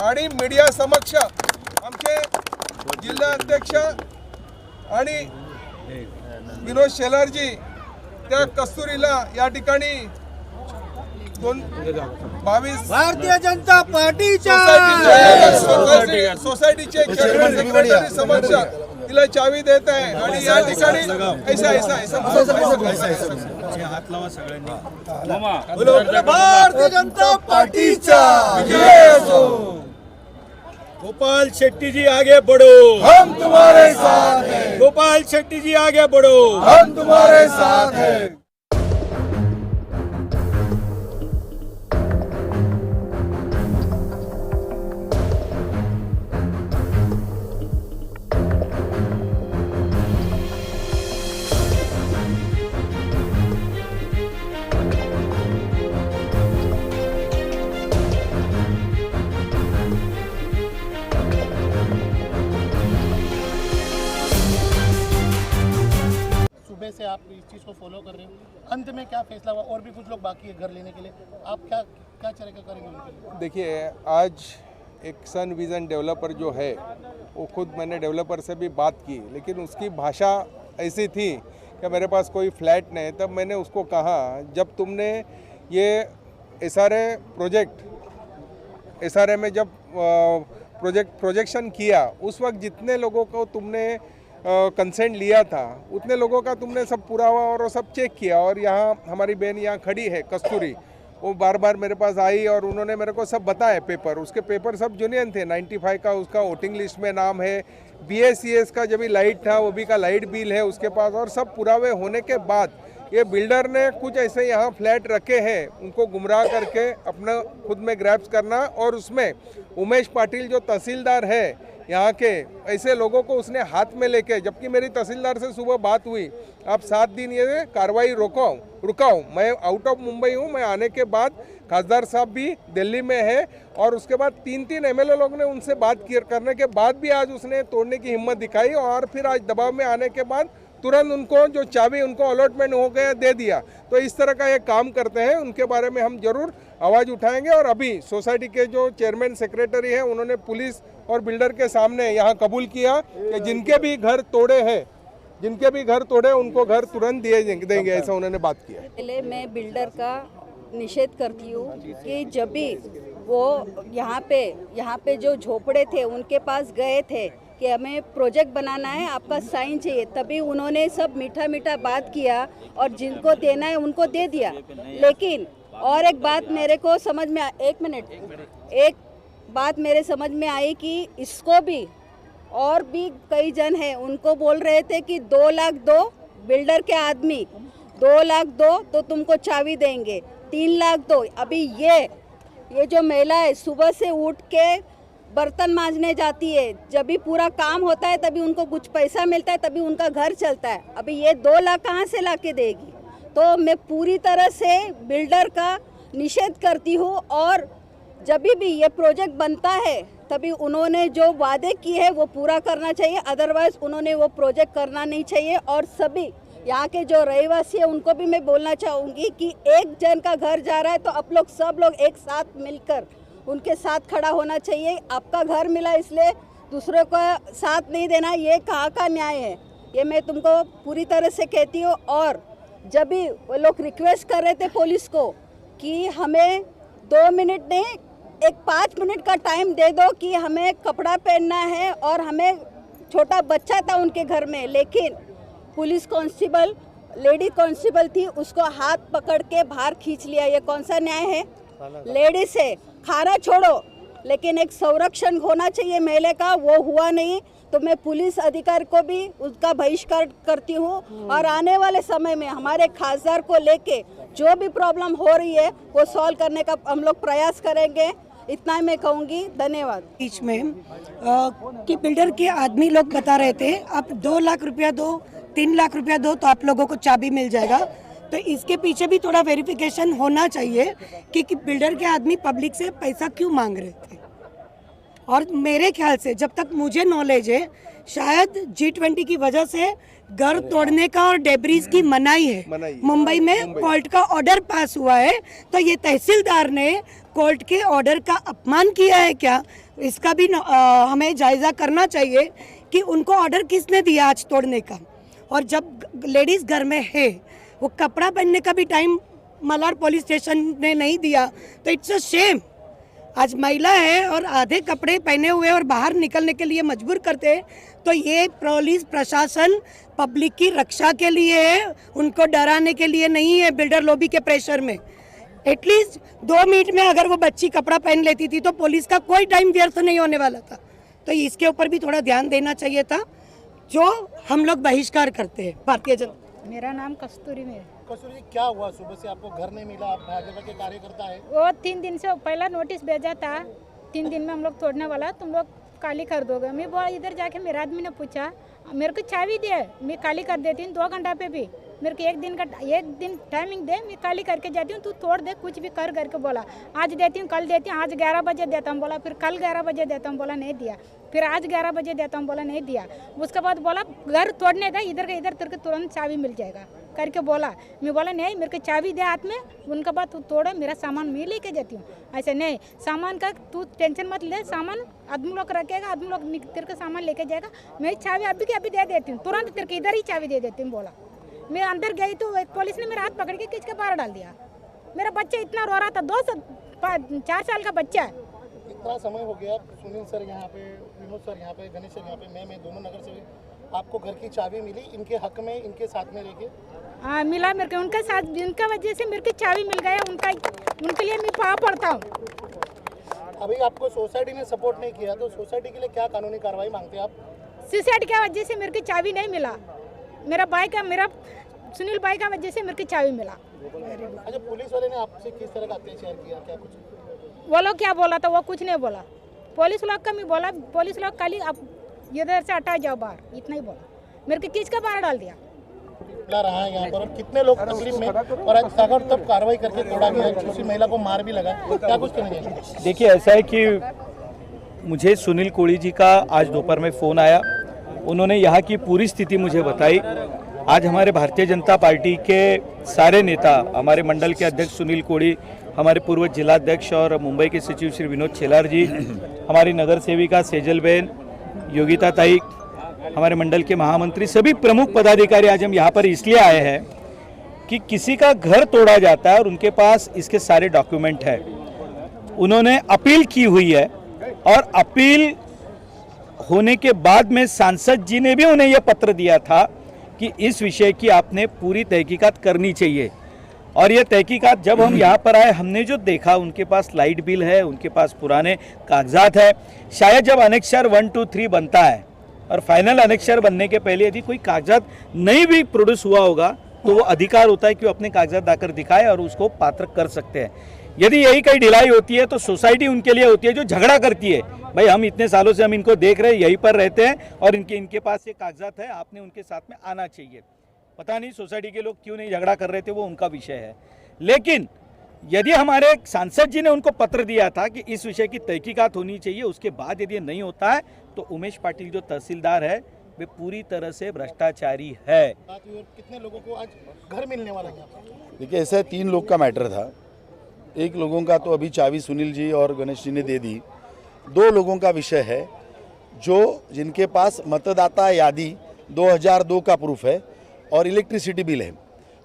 आणि मीडिया समक्ष आमचे जिल्हा अध्यक्ष आणि विनोद शेलारजी त्या कस्तुरीला या ठिकाणी 22 भारतीय जनता पार्टीच्या सोसायटीचे चेअरमन सेक्रेटरी समक्ष तिला चावी देत आहे आणि या ठिकाणी भारतीय जनता पार्टीचा गोपाल शेट्टी जी आगे बढ़ो, हम तुम्हारे साथ हैं। गोपाल शेट्टी जी आगे बढ़ो, हम तुम्हारे साथ हैं। से आप इस चीज़ को फॉलो कर रहे हो, अंत में क्या फैसला हुआ? और भी कुछ लोग बाकी है घर लेने के लिए, आप क्या क्या तरीका करेंगे उनके लिए? देखिए, आज एक सन विज़न डेवलपर जो है वो खुद मैंने डेवलपर से भी बात की, लेकिन उसकी भाषा ऐसी थी कि मेरे पास कोई फ्लैट नहीं। तब मैंने उसको कहा, जब तुमने ये एसआरए में जब प्रोजेक्शन किया, उस वक्त जितने लोगों को तुमने कंसेंट लिया था उतने लोगों का तुमने सब पुरावा और वो सब चेक किया। और यहाँ हमारी बहन यहाँ खड़ी है कस्तूरी, वो बार बार मेरे पास आई और उन्होंने मेरे को सब बताया पेपर, उसके पेपर सब जुनियन थे। 95 का उसका वोटिंग लिस्ट में नाम है, BSCS का जब भी लाइट था वो भी का लाइट बिल है उसके पास। और सब पुरावे होने के बाद ये बिल्डर ने कुछ ऐसे यहाँ फ्लैट रखे हैं, उनको गुमराह करके अपना खुद में ग्रैब्स करना। और उसमें उमेश पाटिल जो तहसीलदार है यहाँ के, ऐसे लोगों को उसने हाथ में लेके, जबकि मेरी तहसीलदार से सुबह बात हुई, आप 7 दिन ये कार्रवाई रुकाओ। मैं आउट ऑफ मुंबई हूँ, मैं आने के बाद खासदार साहब भी दिल्ली में है और उसके बाद 3 MLA लोग ने उनसे बात करने के बाद भी आज उसने तोड़ने की हिम्मत दिखाई। और फिर आज दबाव में आने के बाद तुरंत उनको जो चाबी उनको अलॉटमेंट हो गया दे दिया। तो इस तरह का ये काम करते हैं, उनके बारे में हम जरूर आवाज़ उठाएंगे। और अभी सोसाइटी के जो चेयरमैन सेक्रेटरी हैं उन्होंने पुलिस और बिल्डर के सामने यहाँ कबूल किया कि जिनके भी घर तोड़े उनको घर तुरंत दिए देंगे, ऐसा उन्होंने बात किया। पहले मैं बिल्डर का निषेध करती हूँ कि जब भी वो यहाँ पे जो झोपड़े थे उनके पास गए थे कि हमें प्रोजेक्ट बनाना है, आपका साइन चाहिए, तभी उन्होंने सब मीठा बात किया और जिनको देना है उनको दे दिया। लेकिन और एक बात मेरे को समझ में एक बात मेरे समझ में आई कि इसको भी और भी कई जन हैं, उनको बोल रहे थे कि 2 लाख दो, बिल्डर के आदमी 2 लाख दो तो तुमको चाबी देंगे, 3 लाख दो। अभी ये जो महिला है सुबह से उठ के बर्तन मांजने जाती है, जब भी पूरा काम होता है तभी उनको कुछ पैसा मिलता है, तभी उनका घर चलता है। अभी ये 2 लाख कहाँ से ला के देगी? तो मैं पूरी तरह से बिल्डर का निषेध करती हूँ। और जब भी ये प्रोजेक्ट बनता है तभी उन्होंने जो वादे किए हैं वो पूरा करना चाहिए, अदरवाइज उन्होंने वो प्रोजेक्ट करना नहीं चाहिए। और सभी यहाँ के जो रहवासी हैं उनको भी मैं बोलना चाहूँगी कि एक जन का घर जा रहा है तो आप लोग सब लोग एक साथ मिलकर उनके साथ खड़ा होना चाहिए। आपका घर मिला इसलिए दूसरों का साथ नहीं देना, ये कहाँ का न्याय है? ये मैं तुमको पूरी तरह से कहती हूँ। और जब भी वो लोग रिक्वेस्ट कर रहे थे पुलिस को कि हमें 2 मिनट नहीं, एक 5 मिनट का टाइम दे दो कि हमें कपड़ा पहनना है, और हमें छोटा बच्चा था उनके घर में, लेकिन पुलिस कांस्टेबल, लेडी कांस्टेबल थी, उसको हाथ पकड़ के बाहर खींच लिया। ये कौन सा न्याय है? लेडी से खाना छोड़ो, लेकिन एक संरक्षण होना चाहिए महिला का, वो हुआ नहीं। तो मैं पुलिस अधिकारी को भी उसका बहिष्कार करती हूँ। और आने वाले समय में हमारे खासदार को लेके जो भी प्रॉब्लम हो रही है वो सॉल्व करने का हम लोग प्रयास करेंगे। इतना ही मैं कहूँगी। धन्यवाद। बीच में कि बिल्डर के आदमी लोग बता रहे थे आप 2 लाख रुपया दो, 3 लाख रुपया दो तो आप लोगों को चाबी मिल जाएगा। तो इसके पीछे भी थोड़ा वेरिफिकेशन होना चाहिए कि बिल्डर के आदमी पब्लिक से पैसा क्यों मांग रहे थे। और मेरे ख्याल से जब तक मुझे नॉलेज है, शायद G20 की वजह से घर तोड़ने का और डेब्रीज की मनाही है। मुंबई में कोर्ट का ऑर्डर पास हुआ है, तो ये तहसीलदार ने कोर्ट के ऑर्डर का अपमान किया है क्या, इसका भी हमें जायजा करना चाहिए कि उनको ऑर्डर किसने दिया आज तोड़ने का। और जब लेडीज घर में है, वो कपड़ा पहनने का भी टाइम मलाड पुलिस स्टेशन ने नहीं दिया, तो इट्स अ शेम। आज महिला है और आधे कपड़े पहने हुए और बाहर निकलने के लिए मजबूर करते हैं, तो ये पुलिस प्रशासन पब्लिक की रक्षा के लिए है, उनको डराने के लिए नहीं है बिल्डर लॉबी के प्रेशर में। एटलीस्ट 2 मिनट में अगर वो बच्ची कपड़ा पहन लेती थी तो पुलिस का कोई टाइम व्यर्थ नहीं होने वाला था। तो इसके ऊपर भी थोड़ा ध्यान देना चाहिए था, जो हम लोग बहिष्कार करते हैं भारतीय जनता। मेरा नाम कस्तूरी में। कसूरी जी, क्या हुआ? सुबह से आपको घर नहीं मिला, आप भाजपा के कार्यकर्ता है। वो 3 दिन से पहला नोटिस भेजा था, 3 दिन में हम लोग तोड़ने वाला, तुम लोग काली कर दोगे। मैं बोला, इधर जाके मेरे आदमी ने पूछा, मेरे को चाबी दे, मैं काली कर देती हूँ 2 घंटा पे भी। मेरे को एक दिन टाइमिंग दे, मैं काली करके जाती हूँ, तू तोड़ दे, कुछ भी कर करके बोला। आज देती हूँ, कल देती हूँ, आज 11 बजे देता हूँ बोला, फिर कल 11 बजे देता हूँ बोला, नहीं दिया। फिर आज 11 बजे देता हूँ बोला, नहीं दिया। उसके बाद बोला घर तोड़ने दे, इधर का इधर तेरे को तुरंत चाबी मिल जाएगा करके बोला। मैं बोला नहीं, मेरे को चाबी दे हाथ में, उनके बाद तू तोड़े, मेरा सामान मैं लेके जाती हूँ। ऐसे नहीं, सामान का तू टेंशन मत ले, सामान आदमी लोग रखेगा, आदमी लोग तेरे को सामान लेके जाएगा। मैं चाबी अभी के अभी दे देती हूँ, तुरंत तेरे को इधर ही चाबी दे देती हूँ बोला। मैं अंदर गई तो पुलिस ने मेरा हाथ पकड़ के खींच के बाहर डाल दिया। मेरा बच्चा इतना रो रहा था, 4 साल का बच्चा है। इतना समय हो गया, सुनील सर यहाँ पे, विनोद सर यहाँ पे, गणेश सर यहाँ पे, मैं दोनों नगर से आपको घर की चाबी मिली, इनके हक में, इनके साथ में लेके? हाँ मिला मेरे को, उनका साथ, जिनका वजह से मेरे को चाबी मिल गया, उनके लिए मैं पाँव पड़ता हूँ। अभी आपको सोसाइटी ने सपोर्ट नहीं किया, तो सोसाइटी के लिए क्या कानूनी कार्रवाई मांगते हैं आप? सुसाइड की वजह से मेरे को चाबी नहीं मिला, मेरा सुनील भाई का वजह से मेरे को चाबी मिला। अच्छा, पुलिस वाले ने आपसे किस तरह का अत्याचार किया, क्या कुछ? वो लोग क्या बोला था, वो कुछ नहीं बोला। पुलिस लोग का मैं बोला, पुलिस लोग खाली आप इधर से हटा जाओ बाहर, इतना ही बोला। मेरे को खींच के बाहर डाल दिया। क्या रहा है यहाँ पर, और कितने लोग तकलीफ में, और आज सागर तब कार्रवाई करके तोड़ा गया, किसी महिला को मार भी लगा, तो क्या कुछ कहना चाहिए? देखिए, ऐसा है कि मुझे सुनील कोड़ी जी का आज दोपहर में फ़ोन आया, उन्होंने यहाँ की पूरी स्थिति मुझे बताई। आज हमारे भारतीय जनता पार्टी के सारे नेता, हमारे मंडल के अध्यक्ष सुनील कोड़ी, हमारे पूर्व जिलाध्यक्ष और मुंबई के सचिव श्री विनोद छेलार जी, हमारी नगर सेविका सेजल बेन, योगिता ताई, हमारे मंडल के महामंत्री, सभी प्रमुख पदाधिकारी आज हम यहाँ पर इसलिए आए हैं कि किसी का घर तोड़ा जाता है और उनके पास इसके सारे डॉक्यूमेंट है। उन्होंने अपील की हुई है और अपील होने के बाद में सांसद जी ने भी उन्हें यह पत्र दिया था कि इस विषय की आपने पूरी तहकीकात करनी चाहिए। और ये तहकीकात जब हम यहाँ पर आए, हमने जो देखा, उनके पास लाइट बिल है, उनके पास पुराने कागजात है। शायद जब अनेक्शर 1, 2, 3 बनता है और फाइनल अनेक्शर बनने के पहले यदि कोई कागजात नहीं भी प्रोड्यूस हुआ होगा, तो वो अधिकार होता है कि वो अपने कागजात लाकर दिखाए और उसको पात्र कर सकते हैं। यदि यही कहीं ढिलाई होती है तो सोसाइटी उनके लिए होती है जो झगड़ा करती है, भाई हम इतने सालों से हम इनको देख रहे हैं, यहीं पर रहते हैं और इनके पास ये कागजात है, आपने उनके साथ में आना चाहिए। पता नहीं सोसाइटी के लोग क्यों नहीं झगड़ा कर रहे थे, वो उनका विषय है। लेकिन यदि हमारे सांसद जी ने उनको पत्र दिया था कि इस विषय की तहकीकात होनी चाहिए, उसके बाद यदि नहीं होता है तो उमेश पाटिल जो तहसीलदार है वे पूरी तरह से भ्रष्टाचारी है। कितने लोगों को आज घर मिलने वाला है? देखिए, ऐसा 3 लोग का मैटर था। एक लोगों का तो अभी चाबी सुनील जी और गणेश जी ने दे दी। 2 लोगों का विषय है जिनके पास मतदाता यादी 2002 का प्रूफ है और इलेक्ट्रिसिटी बिल है।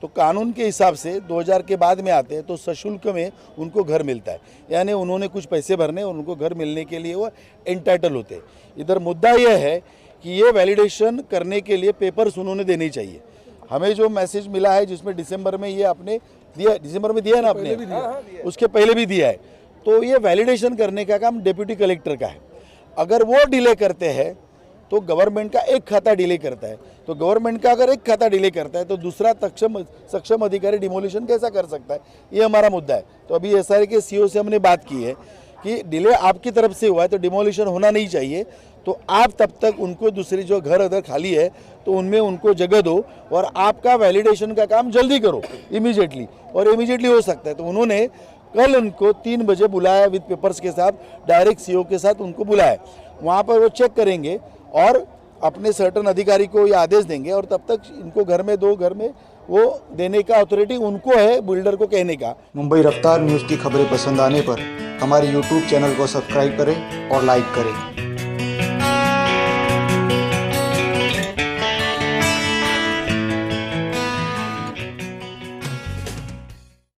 तो कानून के हिसाब से 2000 के बाद में आते हैं तो सशुल्क में उनको घर मिलता है, यानी उन्होंने कुछ पैसे भरने और उनको घर मिलने के लिए वो एंटाइटल होते हैं। इधर मुद्दा यह है कि ये वैलिडेशन करने के लिए पेपर्स उन्होंने देने चाहिए। हमें जो मैसेज मिला है जिसमें दिसंबर में ये आपने दिया, दिसंबर में दिया है ना आपने, उसके पहले भी दिया है, तो ये वैलिडेशन करने का काम डिप्टी कलेक्टर का है। अगर वो डिले करते हैं तो गवर्नमेंट का एक खाता डिले करता है, तो गवर्नमेंट का अगर एक खाता डिले करता है तो दूसरा सक्षम अधिकारी डिमोलिशन कैसा कर सकता है, ये हमारा मुद्दा है। तो अभी एसआरए के सीईओ से हमने बात की है कि डिले आपकी तरफ से हुआ है तो डिमोलिशन होना नहीं चाहिए, तो आप तब तक उनको दूसरी जो घर अगर खाली है तो उनमें उनको जगह दो और आपका वैलिडेशन का काम जल्दी करो इमीडिएटली, और इमीडिएटली हो सकता है। तो उन्होंने कल उनको 3 बजे बुलाया विद पेपर्स के साथ, डायरेक्ट सीईओ के साथ उनको बुलाया। वहाँ पर वो चेक करेंगे और अपने सर्टन अधिकारी को ये आदेश देंगे और तब तक इनको घर में वो देने का अथॉरिटी उनको है, बिल्डर को कहने का। मुंबई रफ्तार न्यूज़ की खबरें पसंद आने पर हमारे YouTube चैनल को सब्सक्राइब करें और लाइक करें।